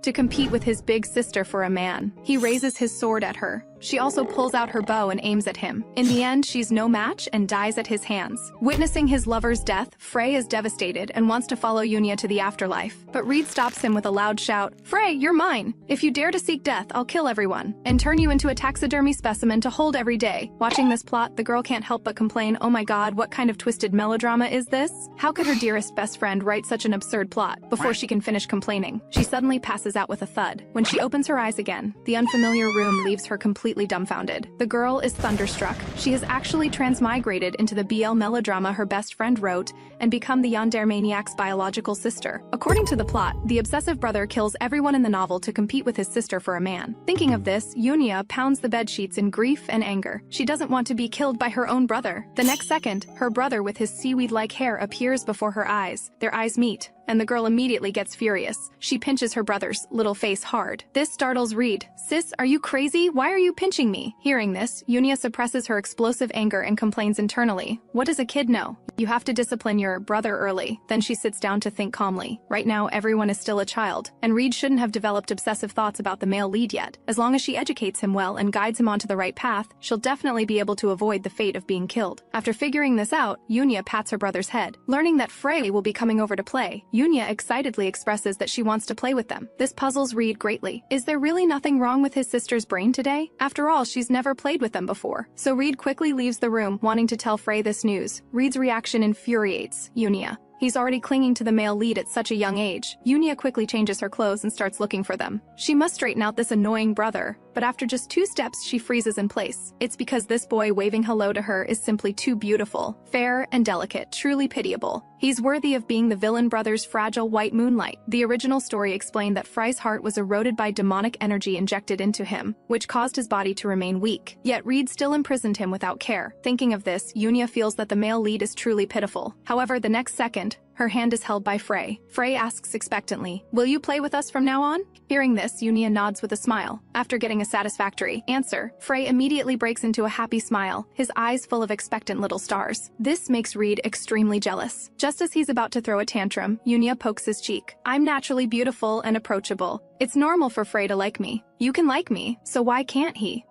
to compete with his big sister for a man. He raises his sword at her. She also pulls out her bow and aims at him. In the end, she's no match and dies at his hands. Witnessing his lover's death, Frey is devastated and wants to follow Yunia to the afterlife. But Reed stops him with a loud shout, "Frey, you're mine! If you dare to seek death, I'll kill everyone and turn you into a taxidermy specimen to hold every day." Watching this plot, the girl can't help but complain, "Oh my god, what kind of twisted melodrama is this? How could her dearest best friend write such an absurd plot?" Before she can finish complaining, she suddenly passes out with a thud. When she opens her eyes again, the unfamiliar room leaves her completely dumbfounded. The girl is thunderstruck. She has actually transmigrated into the BL melodrama her best friend wrote and become the yandere maniac's biological sister. According to the plot, the obsessive brother kills everyone in the novel to compete with his sister for a man. Thinking of this, Yunia pounds the bedsheets in grief and anger. She doesn't want to be killed by her own brother. The next second, her brother with his seaweed-like hair appears before her eyes. Their eyes meet, and the girl immediately gets furious. She pinches her brother's little face hard. This startles Reed. "Sis, are you crazy? Why are you pinching me?" Hearing this, Yunia suppresses her explosive anger and complains internally. What does a kid know? You have to discipline your brother early. Then she sits down to think calmly. Right now, everyone is still a child, and Reed shouldn't have developed obsessive thoughts about the male lead yet. As long as she educates him well and guides him onto the right path, she'll definitely be able to avoid the fate of being killed. After figuring this out, Yunia pats her brother's head. Learning that Frey will be coming over to play, Yunia excitedly expresses that she wants to play with them. This puzzles Reed greatly. Is there really nothing wrong with his sister's brain today? After all, she's never played with them before. So Reed quickly leaves the room, wanting to tell Frey this news. Reed's reaction infuriates Yunia. He's already clinging to the male lead at such a young age. Yunia quickly changes her clothes and starts looking for them. She must straighten out this annoying brother, but after just 2 steps, she freezes in place. It's because this boy waving hello to her is simply too beautiful, fair and delicate, truly pitiable. He's worthy of being the villain brother's fragile white moonlight. The original story explained that Frey's heart was eroded by demonic energy injected into him, which caused his body to remain weak. Yet Reed still imprisoned him without care. Thinking of this, Yunia feels that the male lead is truly pitiful. However, the next second, her hand is held by Frey. Frey asks expectantly, "Will you play with us from now on?" Hearing this, Yunia nods with a smile. After getting a satisfactory answer, Frey immediately breaks into a happy smile, his eyes full of expectant little stars. This makes Reed extremely jealous. Just as he's about to throw a tantrum, Yunia pokes his cheek. "I'm naturally beautiful and approachable. It's normal for Frey to like me. You can like me, so why can't he?"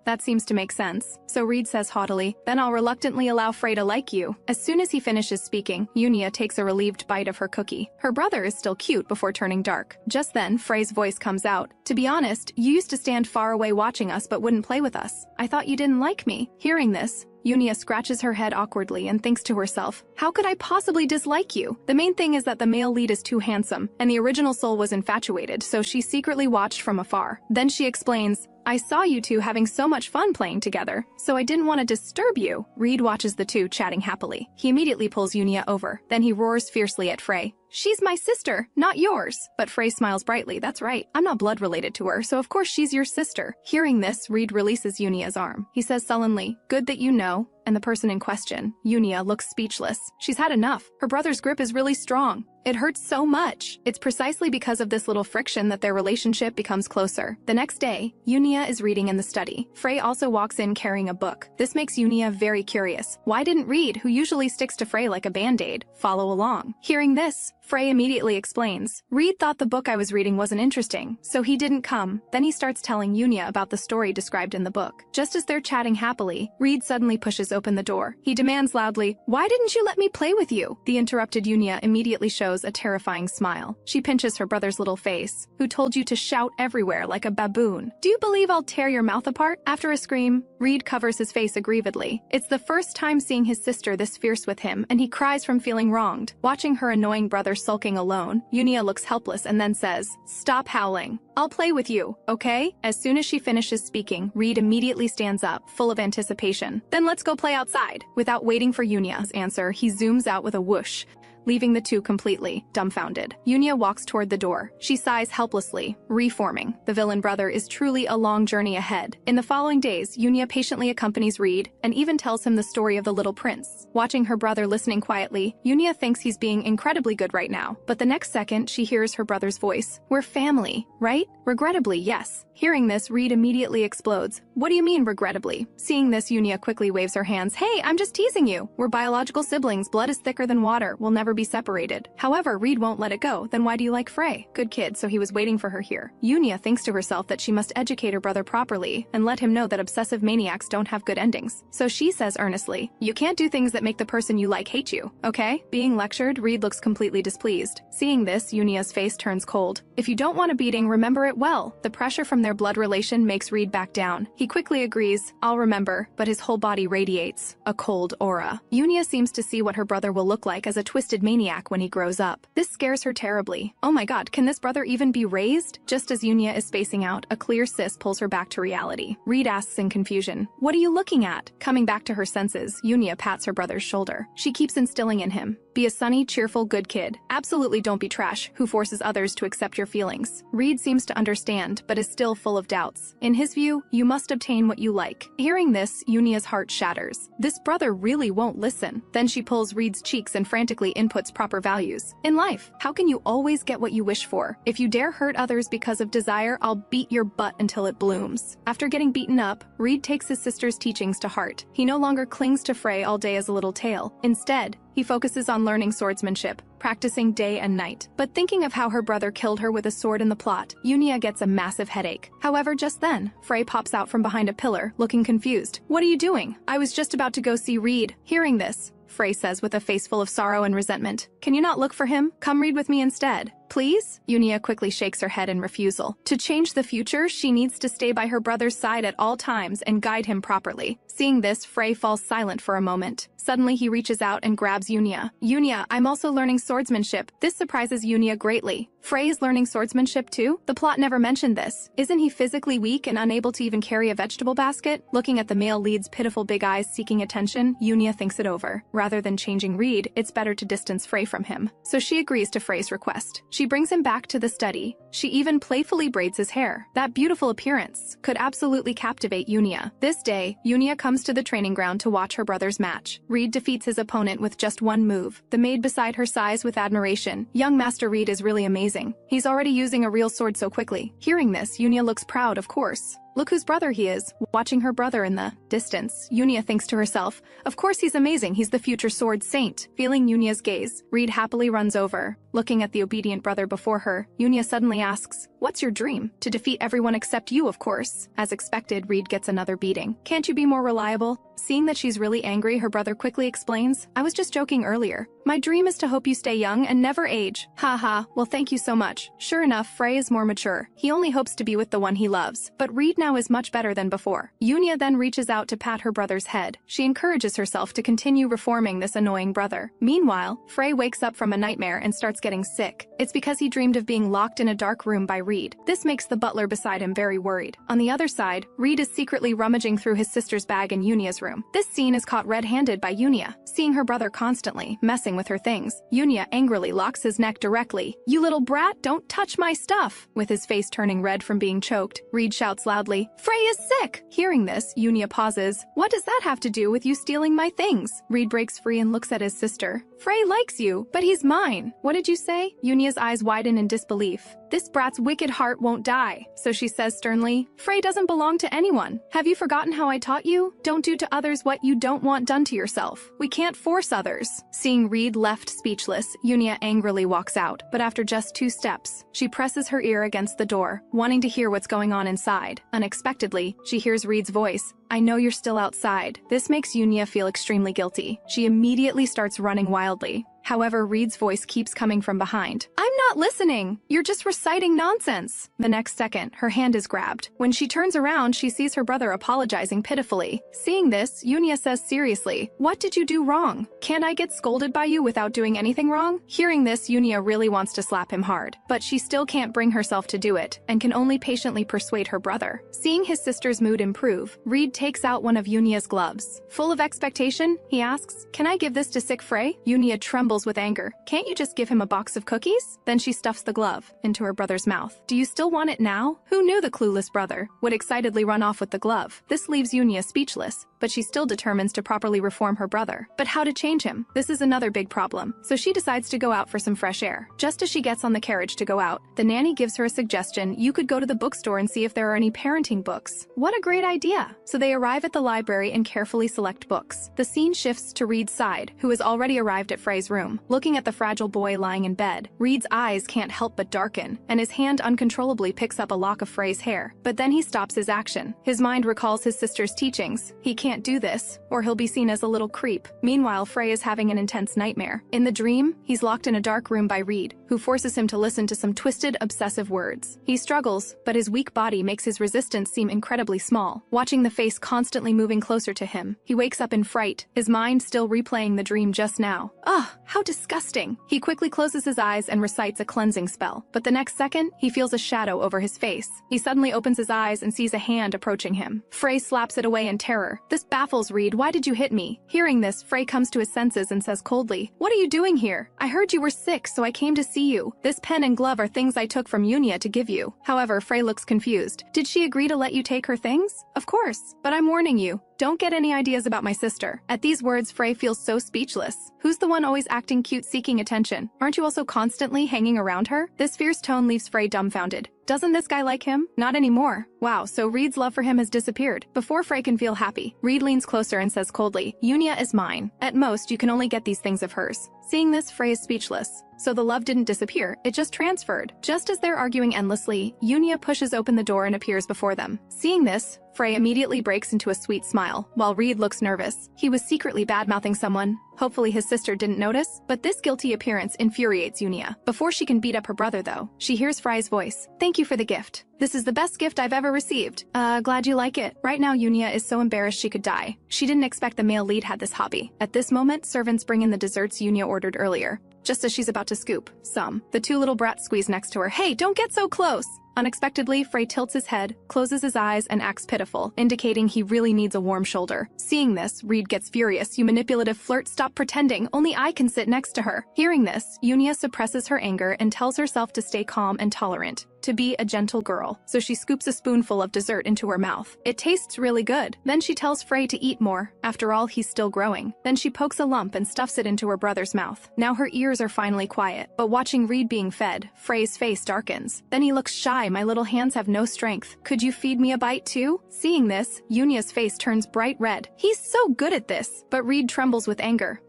That seems to make sense. So Reed says haughtily, "Then I'll reluctantly allow Frey to like you." As soon as he finishes speaking, Yunia takes a relieved bite of her cookie. Her brother is still cute before turning dark. Just then, Frey's voice comes out. "To be honest, you used to stand far away watching us but wouldn't play with us. I thought you didn't like me." Hearing this, Yunia scratches her head awkwardly and thinks to herself, "How could I possibly dislike you?" The main thing is that the male lead is too handsome, and the original soul was infatuated, so she secretly watched from afar. Then she explains, "I saw you two having so much fun playing together, so I didn't want to disturb you." Reed watches the two chatting happily. He immediately pulls Yunia over. Then he roars fiercely at Frey. "She's my sister, not yours." But Frey smiles brightly. "That's right. I'm not blood related to her, so of course she's your sister." Hearing this, Reed releases Yunia's arm. He says sullenly, "Good that you know." And the person in question, Yunia, looks speechless. She's had enough. Her brother's grip is really strong. It hurts so much. It's precisely because of this little friction that their relationship becomes closer. The next day, Yunia is reading in the study. Frey also walks in carrying a book. This makes Yunia very curious. Why didn't Reed, who usually sticks to Frey like a band-aid, follow along? Hearing this, Frey immediately explains, "Reed thought the book I was reading wasn't interesting, so he didn't come." Then he starts telling Yunia about the story described in the book. Just as they're chatting happily, Reed suddenly pushes open the door. He demands loudly, "Why didn't you let me play with you?" The interrupted Yunia immediately shows a terrifying smile. She pinches her brother's little face. "Who told you to shout everywhere like a baboon? Do you believe I'll tear your mouth apart?" After a scream, Reed covers his face aggrievedly. It's the first time seeing his sister this fierce with him, and he cries from feeling wronged. Watching her annoying brother sulking alone, Yunia looks helpless and then says, "Stop howling. I'll play with you, okay?" As soon as she finishes speaking, Reed immediately stands up, full of anticipation. "Then let's go play outside." Without waiting for Yunia's answer, he zooms out with a whoosh, leaving the two completely dumbfounded. Yunia walks toward the door. She sighs helplessly, reforming. The villain brother is truly a long journey ahead. In the following days, Yunia patiently accompanies Reed and even tells him the story of the little prince. Watching her brother listening quietly, Yunia thinks he's being incredibly good right now. But the next second, she hears her brother's voice. "We're family, right?" "Regrettably, yes." Hearing this, Reed immediately explodes. "What do you mean, regrettably?" Seeing this, Yunia quickly waves her hands. "Hey, I'm just teasing you. We're biological siblings. Blood is thicker than water. We'll never be separated. However, Reed won't let it go. Then why do you like Frey? Good kid, so he was waiting for her here. Yunia thinks to herself that she must educate her brother properly and let him know that obsessive maniacs don't have good endings. So she says earnestly, you can't do things that make the person you like hate you, okay? Being lectured, Reed looks completely displeased. Seeing this, Yunia's face turns cold. If you don't want a beating, remember it well. The pressure from their blood relation makes Reed back down. He quickly agrees, I'll remember, but his whole body radiates a cold aura. Yunia seems to see what her brother will look like as a twisted maniac when he grows up. This scares her terribly. Oh my god, can this brother even be raised? Just as Yunia is spacing out, a clear cyst pulls her back to reality. Reed asks in confusion, what are you looking at? Coming back to her senses, Yunia pats her brother's shoulder. She keeps instilling in him, be a sunny, cheerful, good kid. Absolutely don't be trash, who forces others to accept your feelings. Reed seems to understand, but is still full of doubts. In his view, you must obtain what you like. Hearing this, Yunia's heart shatters. This brother really won't listen. Then she pulls Reed's cheeks and frantically inputs proper values. In life, how can you always get what you wish for? If you dare hurt others because of desire, I'll beat your butt until it blooms. After getting beaten up, Reed takes his sister's teachings to heart. He no longer clings to Frey all day as a little tale. Instead, he focuses on learning swordsmanship, practicing day and night. But thinking of how her brother killed her with a sword in the plot, Yunia gets a massive headache. However, just then, Frey pops out from behind a pillar, looking confused. What are you doing? I was just about to go see Reed. Hearing this, Frey says with a face full of sorrow and resentment, can you not look for him? Come read with me instead. Please? Yunia quickly shakes her head in refusal. To change the future, she needs to stay by her brother's side at all times and guide him properly. Seeing this, Frey falls silent for a moment. Suddenly, he reaches out and grabs Yunia. Yunia, I'm also learning swordsmanship. This surprises Yunia greatly. Frey is learning swordsmanship too? The plot never mentioned this. Isn't he physically weak and unable to even carry a vegetable basket? Looking at the male lead's pitiful big eyes seeking attention, Yunia thinks it over. Rather than changing Reed, it's better to distance Frey from him. So she agrees to Frey's request. She brings him back to the study. She even playfully braids his hair. That beautiful appearance could absolutely captivate Yunia. This day, Yunia comes to the training ground to watch her brother's match. Reed defeats his opponent with just one move. The maid beside her sighs with admiration. Young Master Reed is really amazing. He's already using a real sword so quickly. Hearing this, Yunia looks proud, of course. Look whose brother he is. Watching her brother in the distance, Yunia thinks to herself, of course he's amazing, he's the future sword saint. Feeling Yunia's gaze, Reed happily runs over. Looking at the obedient brother before her, Yunia suddenly asks, what's your dream? To defeat everyone except you, of course. As expected, Reed gets another beating. Can't you be more reliable? Seeing that she's really angry, her brother quickly explains, I was just joking earlier. My dream is to hope you stay young and never age. Haha, well thank you so much. Sure enough, Frey is more mature. He only hopes to be with the one he loves. But Reed now is much better than before. Yunia then reaches out to pat her brother's head. She encourages herself to continue reforming this annoying brother. Meanwhile, Frey wakes up from a nightmare and starts getting sick. It's because he dreamed of being locked in a dark room by Reed. This makes the butler beside him very worried. On the other side, Reed is secretly rummaging through his sister's bag in Yunia's room. This scene is caught red-handed by Yunia. Seeing her brother constantly messing with her things, Yunia angrily locks his neck directly. You little brat, don't touch my stuff! With his face turning red from being choked, Reed shouts loudly, Frey is sick! Hearing this, Yunia pauses. What does that have to do with you stealing my things? Reed breaks free and looks at his sister. Frey likes you, but he's mine. What did you say? Yunia's eyes widen in disbelief. This brat's wicked heart won't die. So she says sternly, Frey doesn't belong to anyone. Have you forgotten how I taught you? Don't do to others what you don't want done to yourself. We can't force others. Seeing Reed left speechless, Yunia angrily walks out. But after just 2 steps, she presses her ear against the door, wanting to hear what's going on inside. Unexpectedly, she hears Reed's voice. I know you're still outside. This makes Yunia feel extremely guilty. She immediately starts running wildly. However, Reed's voice keeps coming from behind. I'm not listening! You're just reciting nonsense! The next second, her hand is grabbed. When she turns around, she sees her brother apologizing pitifully. Seeing this, Yunia says seriously, what did you do wrong? Can't I get scolded by you without doing anything wrong? Hearing this, Yunia really wants to slap him hard. But she still can't bring herself to do it, and can only patiently persuade her brother. Seeing his sister's mood improve, Reed takes out one of Yunia's gloves. Full of expectation, he asks, can I give this to sick Frey? Yunia trembles with anger. Can't you just give him a box of cookies? Then she stuffs the glove into her brother's mouth. Do you still want it now? Who knew the clueless brother would excitedly run off with the glove? This leaves Yunia speechless. but she still determines to properly reform her brother. But how to change him? This is another big problem. So she decides to go out for some fresh air. Just as she gets on the carriage to go out, the nanny gives her a suggestion: you could go to the bookstore and see if there are any parenting books. What a great idea! So they arrive at the library and carefully select books. The scene shifts to Reed's side, who has already arrived at Frey's room. Looking at the fragile boy lying in bed, Reed's eyes can't help but darken, and his hand uncontrollably picks up a lock of Frey's hair. But then he stops his action. His mind recalls his sister's teachings. He can't do this, or he'll be seen as a little creep. Meanwhile, Frey is having an intense nightmare. In the dream, he's locked in a dark room by Reed, who forces him to listen to some twisted, obsessive words. He struggles, but his weak body makes his resistance seem incredibly small. Watching the face constantly moving closer to him, he wakes up in fright, his mind still replaying the dream just now. Ugh, how disgusting! He quickly closes his eyes and recites a cleansing spell, but the next second, he feels a shadow over his face. He suddenly opens his eyes and sees a hand approaching him. Frey slaps it away in terror. This baffles Reed. Why did you hit me? Hearing this, Frey comes to his senses and says coldly, "What are you doing here? I heard you were sick, so I came to see you. This pen and glove are things I took from Unia to give you." However, Frey looks confused. Did she agree to let you take her things? Of course, but I'm warning you. Don't get any ideas about my sister. At these words, Frey feels so speechless. Who's the one always acting cute seeking attention? Aren't you also constantly hanging around her? This fierce tone leaves Frey dumbfounded. Doesn't this guy like him? Not anymore. Wow, so Reed's love for him has disappeared. Before Frey can feel happy, Reed leans closer and says coldly, "Unia is mine. At most, you can only get these things of hers." Seeing this, Frey is speechless. So the love didn't disappear, it just transferred. Just as they're arguing endlessly, Unia pushes open the door and appears before them. Seeing this, Frey immediately breaks into a sweet smile, while Reed looks nervous. He was secretly bad-mouthing someone. Hopefully his sister didn't notice, but this guilty appearance infuriates Unia. Before she can beat up her brother though, she hears Frey's voice. "Thank you for the gift. This is the best gift I've ever received. Glad you like it." Right now, Unia is so embarrassed she could die. She didn't expect the male lead had this hobby. At this moment, servants bring in the desserts Unia ordered earlier. Just as she's about to scoop some, the two little brats squeeze next to her. "Hey, don't get so close!" Unexpectedly, Frey tilts his head, closes his eyes, and acts pitiful, indicating he really needs a warm shoulder. Seeing this, Reed gets furious. "You manipulative flirt, stop pretending. Only I can sit next to her." Hearing this, Unia suppresses her anger and tells herself to stay calm and tolerant, to be a gentle girl. So she scoops a spoonful of dessert into her mouth. It tastes really good. Then she tells Frey to eat more. After all, he's still growing. Then she pokes a lump and stuffs it into her brother's mouth. Now her ears are finally quiet, but watching Reed being fed, Frey's face darkens. Then he looks shy. "My little hands have no strength. Could you feed me a bite too?" Seeing this, Unia's face turns bright red. He's so good at this. But Reed trembles with anger.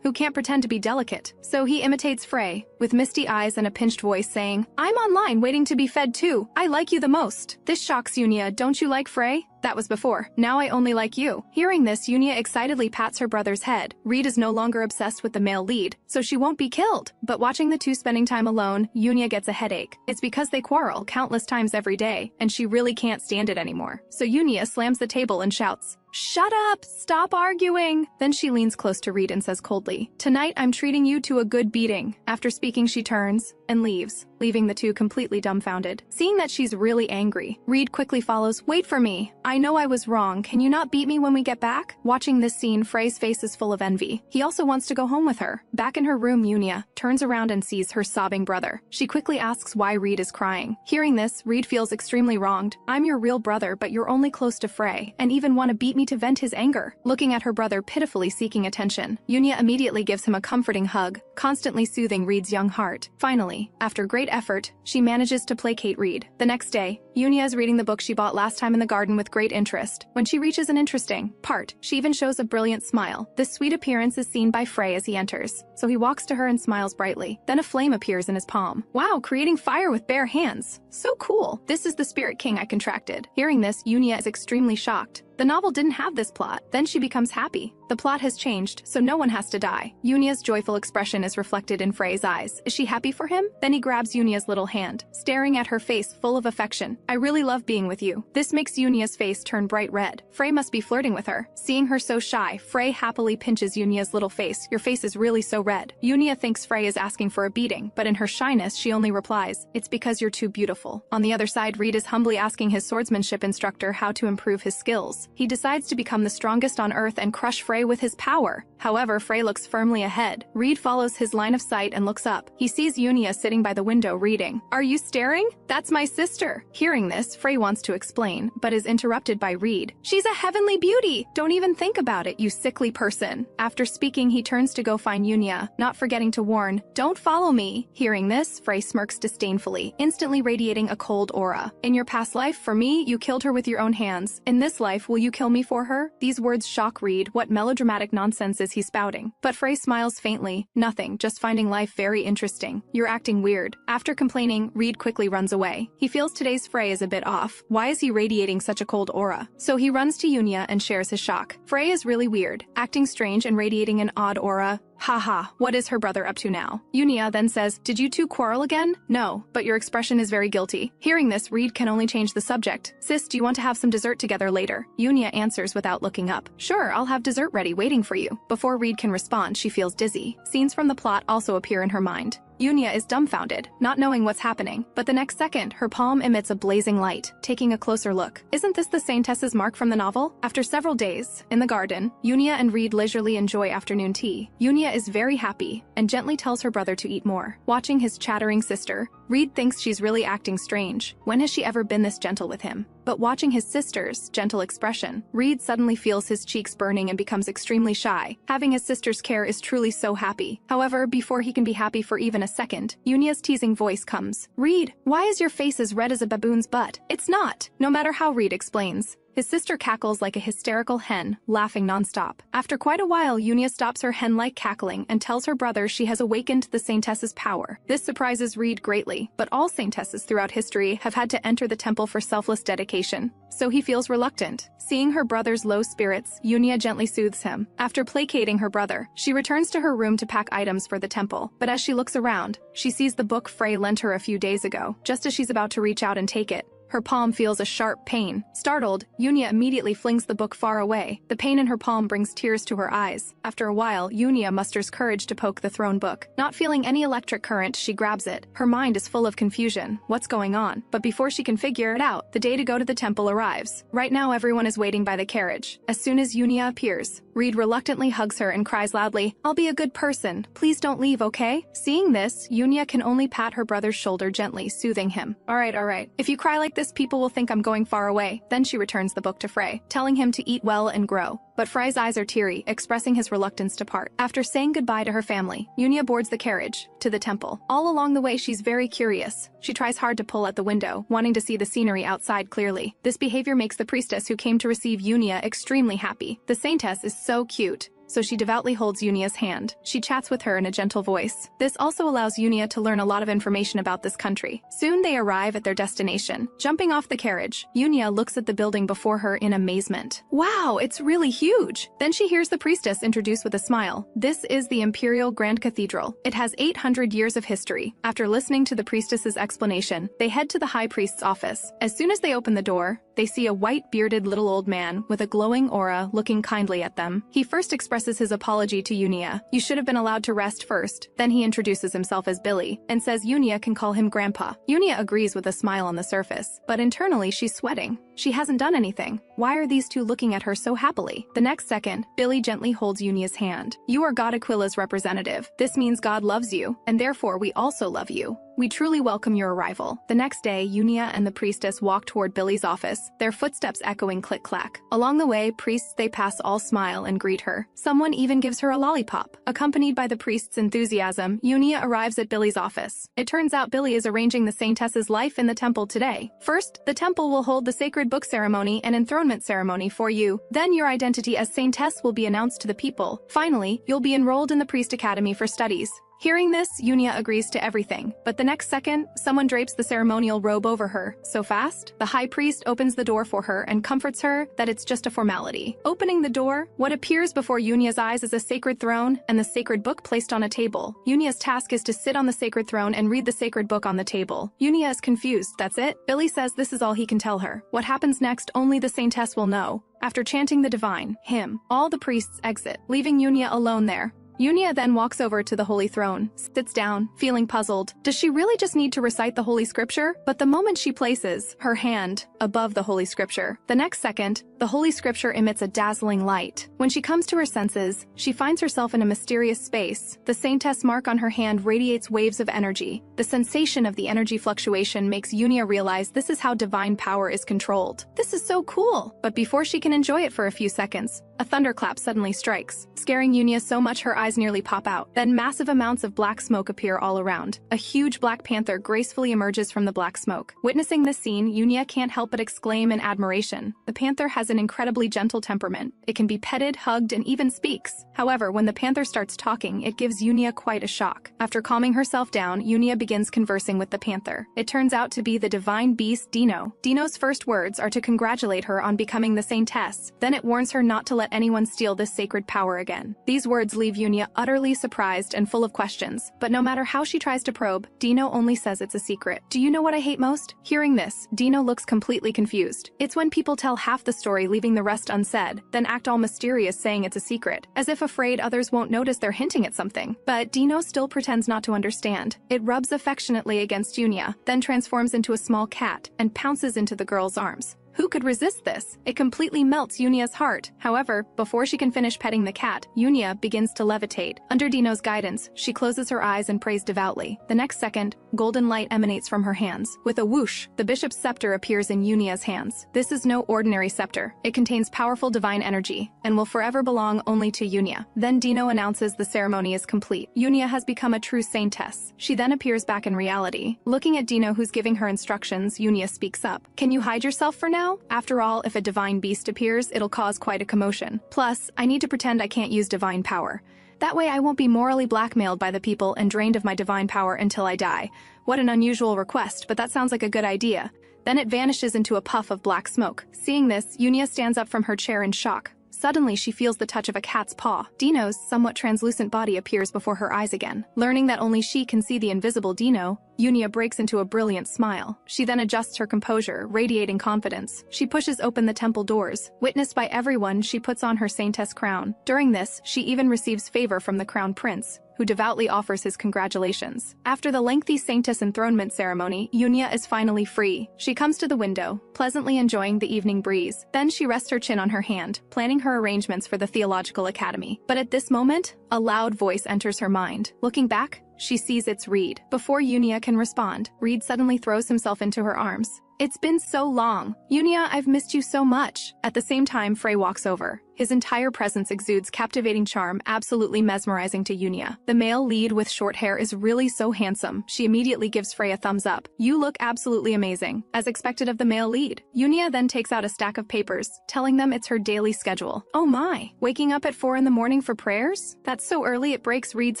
Who can't pretend to be delicate. So he imitates Frey, with misty eyes and a pinched voice saying, "I'm online waiting to be fed too. I like you the most." This shocks Unia. "Don't you like Frey? That was before. Now I only like you." Hearing this, Unia excitedly pats her brother's head. Reed is no longer obsessed with the male lead, so she won't be killed. But watching the two spending time alone, Unia gets a headache. It's because they quarrel countless times every day, and she really can't stand it anymore. So Unia slams the table and shouts, "Shut up! Stop arguing!" Then she leans close to Reed and says coldly, "Tonight I'm treating you to a good beating." After speaking, she turns and leaves, leaving the two completely dumbfounded. Seeing that she's really angry, Reed quickly follows, "Wait for me. I know I was wrong. Can you not beat me when we get back?" Watching this scene, Frey's face is full of envy. He also wants to go home with her. Back in her room, Unia turns around and sees her sobbing brother. She quickly asks why Reed is crying. Hearing this, Reed feels extremely wronged. "I'm your real brother, but you're only close to Frey, and even want to beat me to vent his anger." Looking at her brother pitifully seeking attention, Unia immediately gives him a comforting hug, constantly soothing Reed's young heart. Finally, after great effort, she manages to placate Reed. The next day, Unia is reading the book she bought last time in the garden with great interest. When she reaches an interesting part, she even shows a brilliant smile. This sweet appearance is seen by Frey as he enters, so he walks to her and smiles brightly. Then a flame appears in his palm. "Wow, creating fire with bare hands. So cool. This is the spirit king I contracted." Hearing this, Unia is extremely shocked. The novel didn't have this plot. Then she becomes happy. The plot has changed, so no one has to die. Unia's joyful expression is reflected in Frey's eyes. Is she happy for him? Then he grabs Unia's little hand, staring at her face full of affection. "I really love being with you." This makes Unia's face turn bright red. Frey must be flirting with her. Seeing her so shy, Frey happily pinches Unia's little face. "Your face is really so red." Unia thinks Frey is asking for a beating, but in her shyness, she only replies, "It's because you're too beautiful." On the other side, Reed is humbly asking his swordsmanship instructor how to improve his skills. powers. He decides to become the strongest on Earth and crush Frey with his power. However, Frey looks firmly ahead. Reed follows his line of sight and looks up. He sees Yunia sitting by the window reading. "Are you staring? That's my sister." Hearing this, Frey wants to explain, but is interrupted by Reed. "She's a heavenly beauty! Don't even think about it, you sickly person." After speaking, he turns to go find Yunia, not forgetting to warn, "Don't follow me." Hearing this, Frey smirks disdainfully, instantly radiating a cold aura. "In your past life, for me, you killed her with your own hands. In this life, will you kill me for her?" These words shock Reed. What melodramatic nonsense is he spouting? But Frey smiles faintly. "Nothing, just finding life very interesting. You're acting weird." After complaining, Reed quickly runs away. He feels today's Frey is a bit off. Why is he radiating such a cold aura? So he runs to Yunia and shares his shock. Frey is really weird, acting strange and radiating an odd aura. Haha, what is her brother up to now? Yunia then says, "Did you two quarrel again?" "No, but your expression is very guilty." Hearing this, Reed can only change the subject. "Sis, do you want to have some dessert together later?" Yunia answers without looking up. "Sure, I'll have dessert ready waiting for you." Before Reed can respond, she feels dizzy. Scenes from the plot also appear in her mind. Yunia is dumbfounded, not knowing what's happening, but the next second, her palm emits a blazing light. Taking a closer look, isn't this the Saintess's mark from the novel? After several days, in the garden, Yunia and Reed leisurely enjoy afternoon tea. Yunia is very happy, and gently tells her brother to eat more. Watching his chattering sister, Reed thinks she's really acting strange. When has she ever been this gentle with him? But watching his sister's gentle expression, Reed suddenly feels his cheeks burning and becomes extremely shy. Having his sister's care is truly so happy. However, before he can be happy for even a second, Yunia's teasing voice comes. "Reed, why is your face as red as a baboon's butt?" "It's not." No matter how Reed explains, his sister cackles like a hysterical hen, laughing nonstop. After quite a while, Yunia stops her hen-like cackling and tells her brother she has awakened the Saintess's power. This surprises Reed greatly, but all Saintesses throughout history have had to enter the temple for selfless dedication, so he feels reluctant. Seeing her brother's low spirits, Yunia gently soothes him. After placating her brother, she returns to her room to pack items for the temple, but as she looks around, she sees the book Frey lent her a few days ago. Just as she's about to reach out and take it, her palm feels a sharp pain. Startled, Yunia immediately flings the book far away. The pain in her palm brings tears to her eyes. After a while, Yunia musters courage to poke the thrown book. Not feeling any electric current, she grabs it. Her mind is full of confusion. What's going on? But before she can figure it out, the day to go to the temple arrives. Right now, everyone is waiting by the carriage. As soon as Yunia appears, Reed reluctantly hugs her and cries loudly, "I'll be a good person. Please don't leave, okay?" Seeing this, Yunia can only pat her brother's shoulder gently, soothing him. All right. If you cry like this, people will think I'm going far away." Then she returns the book to Frey, telling him to eat well and grow. But Frey's eyes are teary, expressing his reluctance to part. After saying goodbye to her family, Yunia boards the carriage to the temple. All along the way, she's very curious. She tries hard to pull at the window, wanting to see the scenery outside clearly. This behavior makes the priestess who came to receive Yunia extremely happy. The Saintess is so cute, so she devoutly holds Yunia's hand. She chats with her in a gentle voice. This also allows Yunia to learn a lot of information about this country. Soon they arrive at their destination. Jumping off the carriage, Yunia looks at the building before her in amazement. "Wow, it's really huge!" Then she hears the priestess introduce with a smile. This is the Imperial Grand Cathedral. It has 800 years of history. After listening to the priestess's explanation, they head to the high priest's office. As soon as they open the door, they see a white-bearded little old man with a glowing aura looking kindly at them. He first expresses his apology to Yunia. "You should have been allowed to rest first." Then he introduces himself as Billy and says Yunia can call him Grandpa. Yunia agrees with a smile on the surface, but internally she's sweating. She hasn't done anything. Why are these two looking at her so happily? The next second, Billy gently holds Yunia's hand. "You are God Aquila's representative. This means God loves you, and therefore we also love you. We truly welcome your arrival." The next day, Yunia and the priestess walk toward Billy's office, their footsteps echoing click-clack. Along the way, priests they pass all smile and greet her. Someone even gives her a lollipop. Accompanied by the priest's enthusiasm, Yunia arrives at Billy's office. It turns out Billy is arranging the Saintess's life in the temple today. First, the temple will hold the sacred book ceremony and enthronement ceremony for you. Then your identity as Saintess will be announced to the people. Finally, you'll be enrolled in the priest academy for studies. Hearing this, Yunia agrees to everything, but the next second, someone drapes the ceremonial robe over her. So fast, the high priest opens the door for her and comforts her that it's just a formality. Opening the door, what appears before Yunia's eyes is a sacred throne and the sacred book placed on a table. Yunia's task is to sit on the sacred throne and read the sacred book on the table. Yunia is confused. That's it? Billy says this is all he can tell her. What happens next, only the Saintess will know. After chanting the divine hymn, all the priests exit, leaving Yunia alone there. Yunia then walks over to the holy throne, sits down, feeling puzzled. Does she really just need to recite the holy scripture? But the moment she places her hand above the holy scripture, the next second, the holy scripture emits a dazzling light. When she comes to her senses, she finds herself in a mysterious space. The Saintess mark on her hand radiates waves of energy. The sensation of the energy fluctuation makes Yunia realize this is how divine power is controlled. This is so cool! But before she can enjoy it for a few seconds, a thunderclap suddenly strikes, scaring Yunia so much her eyes nearly pop out. Then massive amounts of black smoke appear all around. A huge black panther gracefully emerges from the black smoke. Witnessing this scene, Yunia can't help but exclaim in admiration. The panther has an incredibly gentle temperament. It can be petted, hugged, and even speaks. However, when the panther starts talking, it gives Yunia quite a shock. After calming herself down, Yunia begins conversing with the panther. It turns out to be the divine beast Dino. Dino's first words are to congratulate her on becoming the Saintess. Then it warns her not to let anyone steal this sacred power again. These words leave Yunia utterly surprised and full of questions, but no matter how she tries to probe, Dino only says it's a secret. Do you know what I hate most? Hearing this, Dino looks completely confused. It's when people tell half the story leaving the rest unsaid, then act all mysterious saying it's a secret, as if afraid others won't notice they're hinting at something. But Dino still pretends not to understand. It rubs affectionately against Yunia, then transforms into a small cat and pounces into the girl's arms. Who could resist this? It completely melts Yunia's heart. However, before she can finish petting the cat, Yunia begins to levitate. Under Dino's guidance, she closes her eyes and prays devoutly. The next second, golden light emanates from her hands. With a whoosh, the bishop's scepter appears in Yunia's hands. This is no ordinary scepter. It contains powerful divine energy and will forever belong only to Yunia. Then Dino announces the ceremony is complete. Yunia has become a true saintess. She then appears back in reality. Looking at Dino, who's giving her instructions, Yunia speaks up. Can you hide yourself for now? After all, if a divine beast appears, it'll cause quite a commotion. Plus, I need to pretend I can't use divine power. That way I won't be morally blackmailed by the people and drained of my divine power until I die. What an unusual request, but that sounds like a good idea. Then it vanishes into a puff of black smoke. Seeing this, Yunia stands up from her chair in shock. Suddenly, she feels the touch of a cat's paw. Dino's somewhat translucent body appears before her eyes again. Learning that only she can see the invisible Dino, Yunia breaks into a brilliant smile. She then adjusts her composure, radiating confidence. She pushes open the temple doors. Witnessed by everyone, she puts on her Saintess crown. During this, she even receives favor from the crown prince, who devoutly offers his congratulations. After the lengthy Saintess enthronement ceremony, Yunia is finally free. She comes to the window, pleasantly enjoying the evening breeze. Then she rests her chin on her hand, planning her arrangements for the theological academy. But at this moment, a loud voice enters her mind. Looking back, she sees it's Reed. Before Yunia can respond, Reed suddenly throws himself into her arms. It's been so long. Yunia, I've missed you so much. At the same time, Frey walks over. His entire presence exudes captivating charm, absolutely mesmerizing to Yunia. The male lead with short hair is really so handsome. She immediately gives Frey a thumbs up. You look absolutely amazing. As expected of the male lead. Yunia then takes out a stack of papers, telling them it's her daily schedule. Oh my, waking up at 4 in the morning for prayers? That's so early it breaks Reed's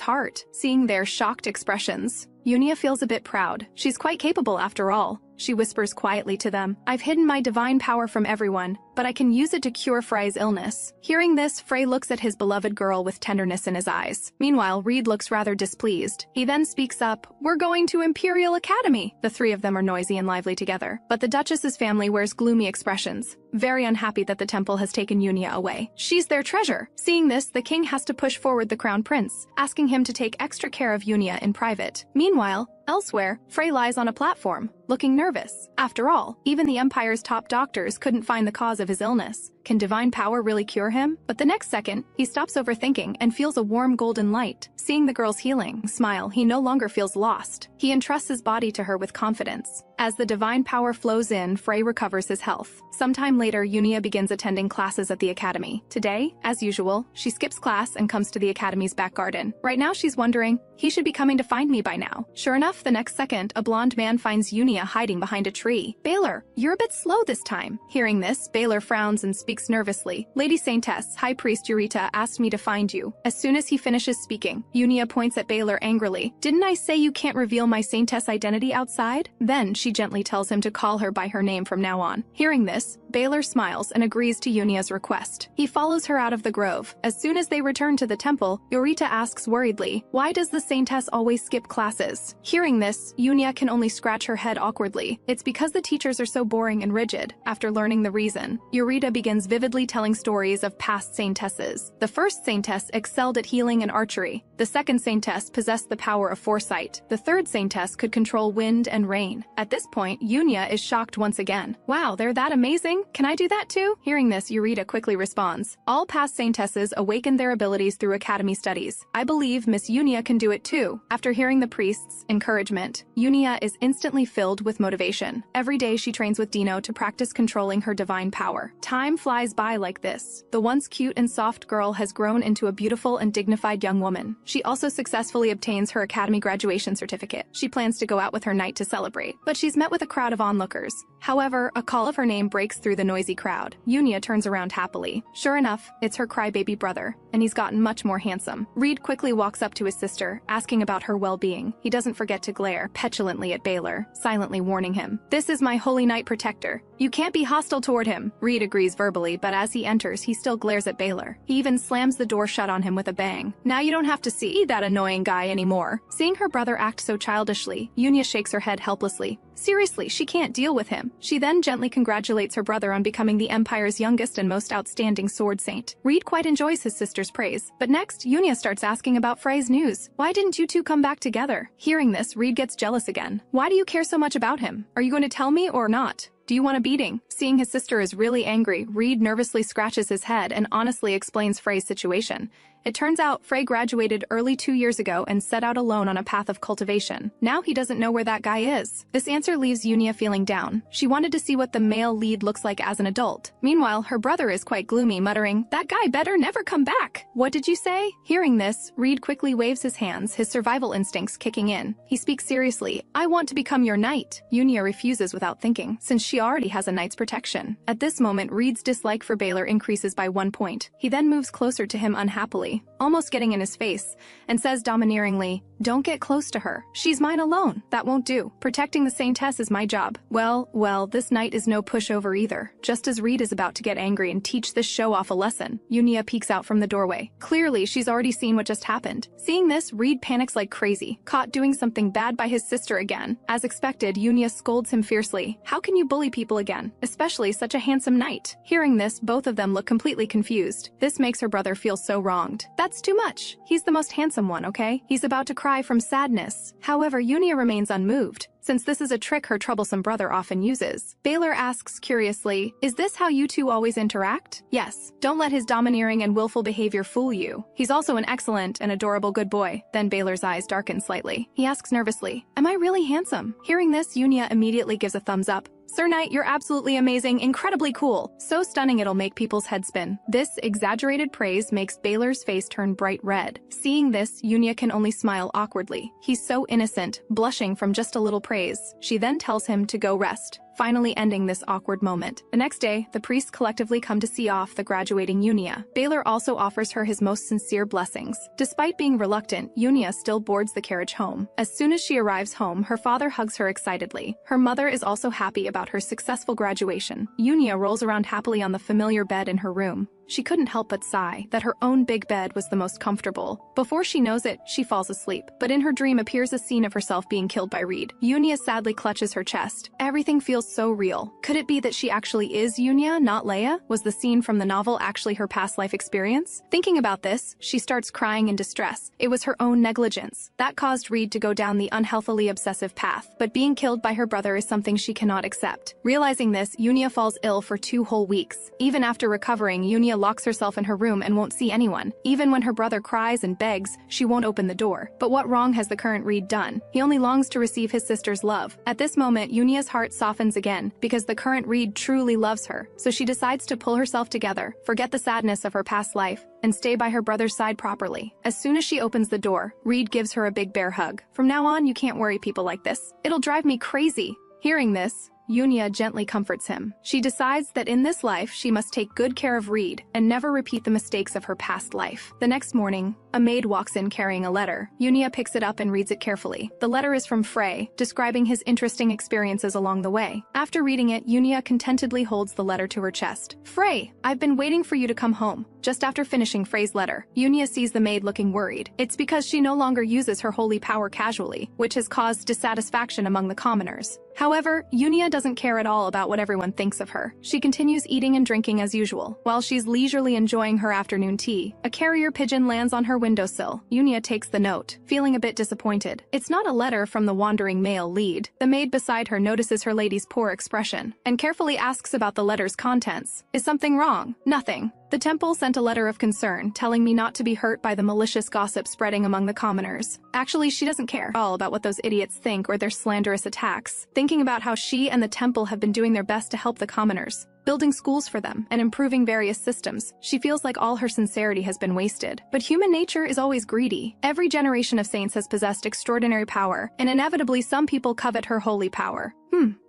heart. Seeing their shocked expressions, Yunia feels a bit proud. She's quite capable after all. She whispers quietly to them, I've hidden my divine power from everyone, but I can use it to cure Frey's illness. Hearing this, Frey looks at his beloved girl with tenderness in his eyes. Meanwhile, Reed looks rather displeased. He then speaks up, We're going to Imperial Academy. The three of them are noisy and lively together, but the Duchess's family wears gloomy expressions, very unhappy that the temple has taken Yunia away. She's their treasure. Seeing this, the king has to push forward the crown prince, asking him to take extra care of Yunia in private. Meanwhile, elsewhere, Frey lies on a platform, looking nervous. After all, even the Empire's top doctors couldn't find the cause of his illness. Can divine power really cure him? But the next second, he stops overthinking and feels a warm golden light. Seeing the girl's healing smile, he no longer feels lost. He entrusts his body to her with confidence. As the divine power flows in, Frey recovers his health. Sometime later, Yunia begins attending classes at the academy. Today, as usual, she skips class and comes to the academy's back garden. Right now, she's wondering, he should be coming to find me by now. Sure enough, the next second, a blonde man finds Yunia hiding behind a tree. Baylor, you're a bit slow this time. Hearing this, Baylor frowns and speaks nervously. Lady Saintess, High Priest Eureka asked me to find you. As soon as he finishes speaking, Yunia points at Baylor angrily. Didn't I say you can't reveal my Saintess identity outside? Then she gently tells him to call her by her name from now on. Hearing this, Baylor smiles and agrees to Yunia's request. He follows her out of the grove. As soon as they return to the temple, Eureka asks worriedly, why does the Saintess always skip classes? Hearing this, Yunia can only scratch her head awkwardly. It's because the teachers are so boring and rigid. After learning the reason, Eureka begins was vividly telling stories of past Saintesses. The first Saintess excelled at healing and archery. The second Saintess possessed the power of foresight. The third Saintess could control wind and rain. At this point, Yunia is shocked once again. Wow, they're that amazing? Can I do that too? Hearing this, Eureka quickly responds. All past Saintesses awakened their abilities through academy studies. I believe Miss Yunia can do it too. After hearing the priest's encouragement, Yunia is instantly filled with motivation. Every day she trains with Dino to practice controlling her divine power. Time flies by like this. The once cute and soft girl has grown into a beautiful and dignified young woman. She also successfully obtains her academy graduation certificate. She plans to go out with her knight to celebrate, but she's met with a crowd of onlookers. However, a call of her name breaks through the noisy crowd. Yunia turns around happily. Sure enough, it's her crybaby brother, and he's gotten much more handsome. Reed quickly walks up to his sister, asking about her well-being. He doesn't forget to glare petulantly at Baylor, silently warning him. This is my holy knight protector. You can't be hostile toward him. Reed agrees verbally, but as he enters, he still glares at Baylor. He even slams the door shut on him with a bang. Now you don't have to see that annoying guy anymore. Seeing her brother act so childishly, Yunia shakes her head helplessly. Seriously, she can't deal with him. She then gently congratulates her brother on becoming the Empire's youngest and most outstanding sword saint. Reed quite enjoys his sister's praise. But next, Yunia starts asking about Frey's news. Why didn't you two come back together? Hearing this, Reed gets jealous again. Why do you care so much about him? Are you going to tell me or not? Do you want a beating? Seeing his sister is really angry, Reed nervously scratches his head and honestly explains Frey's situation. It turns out Frey graduated early 2 years ago and set out alone on a path of cultivation. Now he doesn't know where that guy is. This answer leaves Yunia feeling down. She wanted to see what the male lead looks like as an adult. Meanwhile, her brother is quite gloomy, muttering, "That guy better never come back." What did you say? Hearing this, Reed quickly waves his hands, his survival instincts kicking in. He speaks seriously. "I want to become your knight." Yunia refuses without thinking, since she already has a knight's protection. At this moment, Reed's dislike for Baylor increases by 1 point. He then moves closer to him unhappily, almost getting in his face, and says domineeringly, "Don't get close to her. She's mine alone. That won't do. Protecting the Saintess is my job." Well, this knight is no pushover either. Just as Reed is about to get angry and teach this show-off a lesson, Yunia peeks out from the doorway. Clearly, she's already seen what just happened. Seeing this, Reed panics like crazy, caught doing something bad by his sister again. As expected, Yunia scolds him fiercely. How can you bully people again, especially such a handsome knight? Hearing this, both of them look completely confused. This makes her brother feel so wronged. That's too much. He's the most handsome one, okay? He's about to cry from sadness. However, Yunia remains unmoved, since this is a trick her troublesome brother often uses. Baylor asks curiously, "Is this how you two always interact?" Yes. Don't let his domineering and willful behavior fool you. He's also an excellent and adorable good boy. Then Baylor's eyes darken slightly. He asks nervously, "Am I really handsome?" Hearing this, Yunia immediately gives a thumbs up. "Sir Knight, you're absolutely amazing, incredibly cool. So stunning it'll make people's heads spin." This exaggerated praise makes Baylor's face turn bright red. Seeing this, Yunia can only smile awkwardly. He's so innocent, blushing from just a little praise. She then tells him to go rest, finally ending this awkward moment. The next day, the priests collectively come to see off the graduating Yunia. Baylor also offers her his most sincere blessings. Despite being reluctant, Yunia still boards the carriage home. As soon as she arrives home, her father hugs her excitedly. Her mother is also happy about her successful graduation. Yunia rolls around happily on the familiar bed in her room. She couldn't help but sigh that her own big bed was the most comfortable. Before she knows it, she falls asleep. But in her dream appears a scene of herself being killed by Reed. Yunia sadly clutches her chest. Everything feels so real. Could it be that she actually is Yunia, not Leia? Was the scene from the novel actually her past life experience? Thinking about this, she starts crying in distress. It was her own negligence that caused Reed to go down the unhealthily obsessive path. But being killed by her brother is something she cannot accept. Realizing this, Yunia falls ill for 2 whole weeks. Even after recovering, Yunia locks herself in her room and won't see anyone. Even when her brother cries and begs, she won't open the door. But what wrong has the current Reed done? He only longs to receive his sister's love. At this moment, Yunia's heart softens again, because the current Reed truly loves her. So she decides to pull herself together, forget the sadness of her past life, and stay by her brother's side properly. As soon as she opens the door, Reed gives her a big bear hug. "From now on, you can't worry people like this. It'll drive me crazy." Hearing this, Yunia gently comforts him. She decides that in this life she must take good care of Reed and never repeat the mistakes of her past life. The next morning, a maid walks in carrying a letter. Yunia picks it up and reads it carefully. The letter is from Frey, describing his interesting experiences along the way. After reading it, Yunia contentedly holds the letter to her chest. "Frey, I've been waiting for you to come home. Just after finishing Frey's letter, Yunia sees the maid looking worried. It's because she no longer uses her holy power casually, which has caused dissatisfaction among the commoners. However, Yunia doesn't care at all about what everyone thinks of her. She continues eating and drinking as usual. While she's leisurely enjoying her afternoon tea, a carrier pigeon lands on her windowsill. Yunia takes the note, feeling a bit disappointed. It's not a letter from the wandering male lead. The maid beside her notices her lady's poor expression and carefully asks about the letter's contents. Is something wrong? Nothing. The temple sent a letter of concern, telling me not to be hurt by the malicious gossip spreading among the commoners. Actually, she doesn't care at all about what those idiots think or their slanderous attacks, thinking about how she and the temple have been doing their best to help the commoners, building schools for them, and improving various systems. She feels like all her sincerity has been wasted. But human nature is always greedy. Every generation of saints has possessed extraordinary power, and inevitably some people covet her holy power.